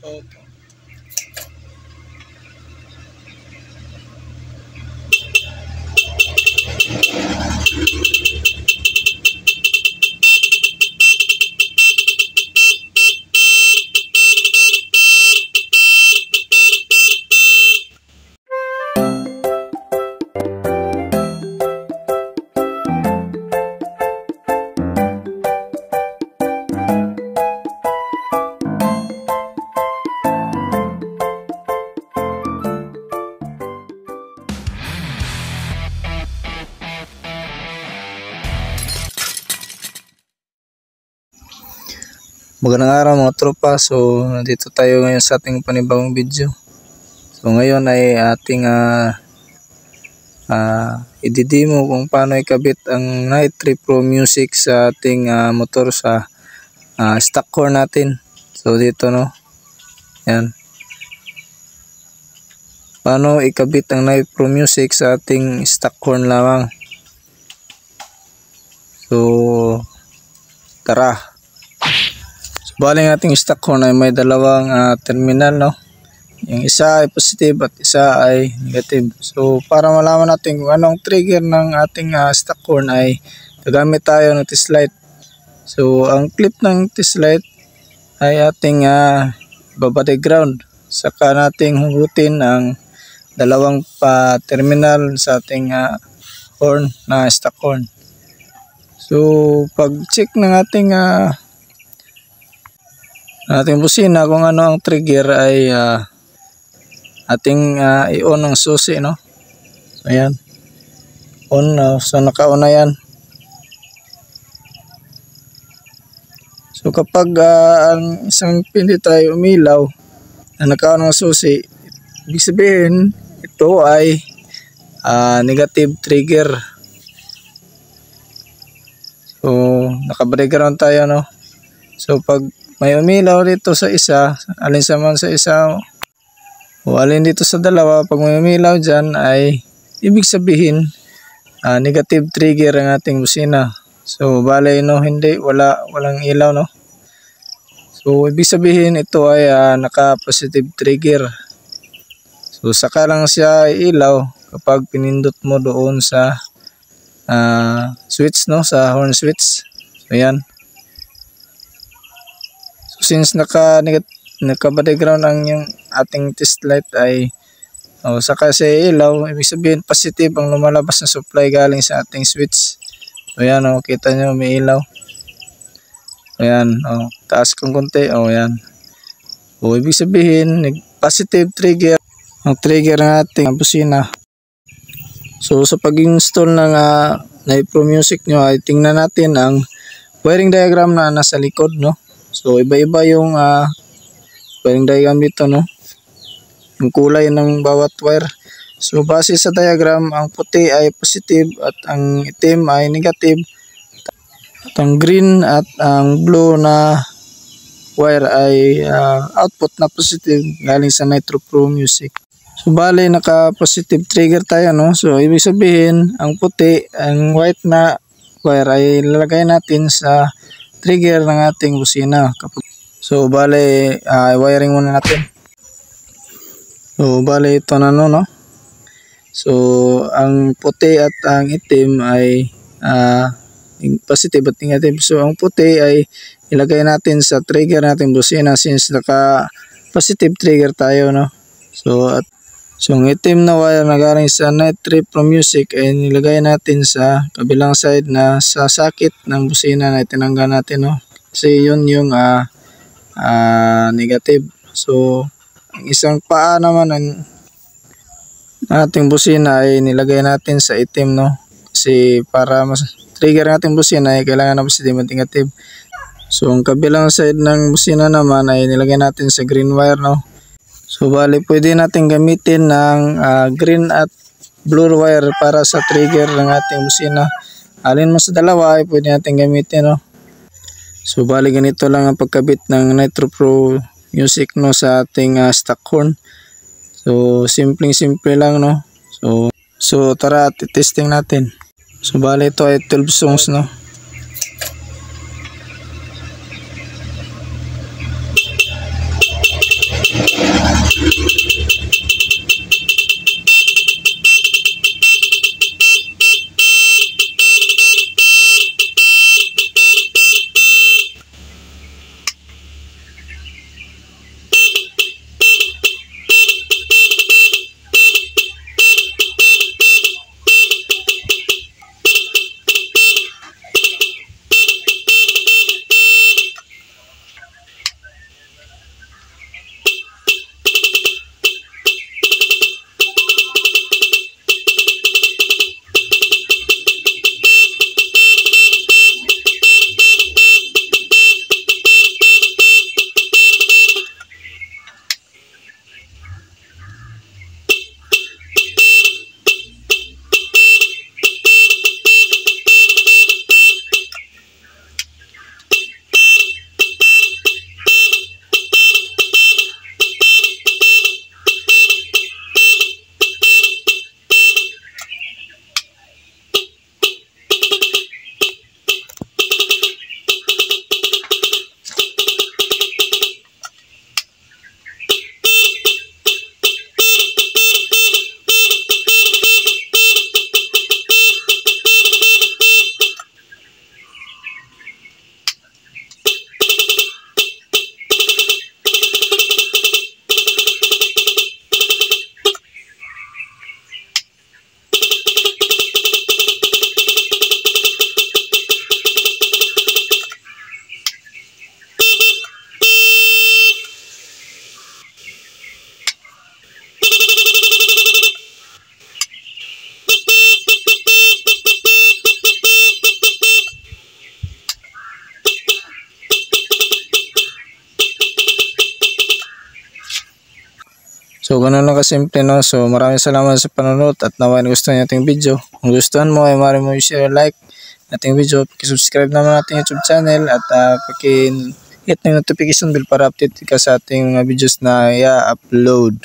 Okay. Magandang araw mga tropa. So nandito tayo ngayon sa ating panibagong video. So ngayon ay ating i-demo kung paano ikabit ang Nitro Pro Music sa ating motor sa stock horn natin. So dito no. Yan. Paano ikabit ang Nitro Pro Music sa ating stock horn lamang. So tara. Bali ng ating stock horn ay may dalawang terminal no. Yung isa ay positive at isa ay negative. So para malaman natin kung anong trigger ng ating stock horn ay gagamit tayo ng test light. So ang clip ng test light ay ating babadi ground. Saka nating hugutin ang dalawang terminal sa ating horn na stock horn. So pag check ng ating busina kung ano ang trigger ay ating i-on ang susi no. So ayan. On na. So naka-on na yan. So kapag ang isang pin dito ay umilaw na naka-on ang susi, ibig sabihin ito ay negative trigger. So naka-break ground tayo no. So pag may umilaw dito sa isa, alin sa man sa isa o alin dito sa dalawa, pag may umilaw dyan ay ibig sabihin negative trigger ang ating busina. So bale no, hindi, walang ilaw no. So ibig sabihin ito ay naka-positive trigger. So saka lang siya ilaw kapag pinindot mo doon sa switch no, sa horn switch. So yan. Since naka-body ground ang yung ating test light ay saka sa ilaw, ibig sabihin positive ang lumalabas na supply galing sa ating switch. So yan kita nyo may ilaw. Ayan, taas kong konti, ayan. Ibig sabihin positive trigger ang trigger ng ating busina. So sa pag-install ng Nitro Music nyo ay tingnan natin ang wiring diagram na nasa likod no. So iba-iba yung wiring diagram dito no. Yung kulay ng bawat wire. So base sa diagram, ang puti ay positive at ang itim ay negative. At ang green at ang blue na wire ay output na positive galing sa Nitro Pro Music. So bale naka-positive trigger tayo no. So ibig sabihin ang puti, ang white na wire ay lalagay natin sa trigger ng ating busina. So bale wiring muna natin. So bale ito na no. So ang puti at ang itim ay positive at negative. So ang puti ay ilagay natin sa trigger nating busina since naka positive trigger tayo no. So ang itim na wire na galing sa Nitro Pro Music ay nilagay natin sa kabilang side na sa sakit ng busina na itinanggal natin no. Kasi yun yung negative. So ang isang paa naman ng ating busina ay nilagay natin sa itim no. Kasi para mas trigger ng ating busina ay kailangan ng positive at negative. So ang kabilang side ng busina naman ay nilagay natin sa green wire no. So bali pwede natin gamitin ng green at blue wire para sa trigger ng ating busina. Alin mo sa dalawa ay pwede natin gamitin no. So bali ganito lang ang pagkabit ng Nitro Pro Music no sa ating stock horn. So simple lang no. So tara testing natin. So bali ito ay 12 songs no. So ganun lang kasimple, no. So maraming salamat sa panonood at nawa gusto niyo ating video. Kung gustuhan mo ay maaari mo i-share, like ating video, paki-subscribe naman ating YouTube channel at hit ng notification bell para update ka sa ating mga videos na i-upload.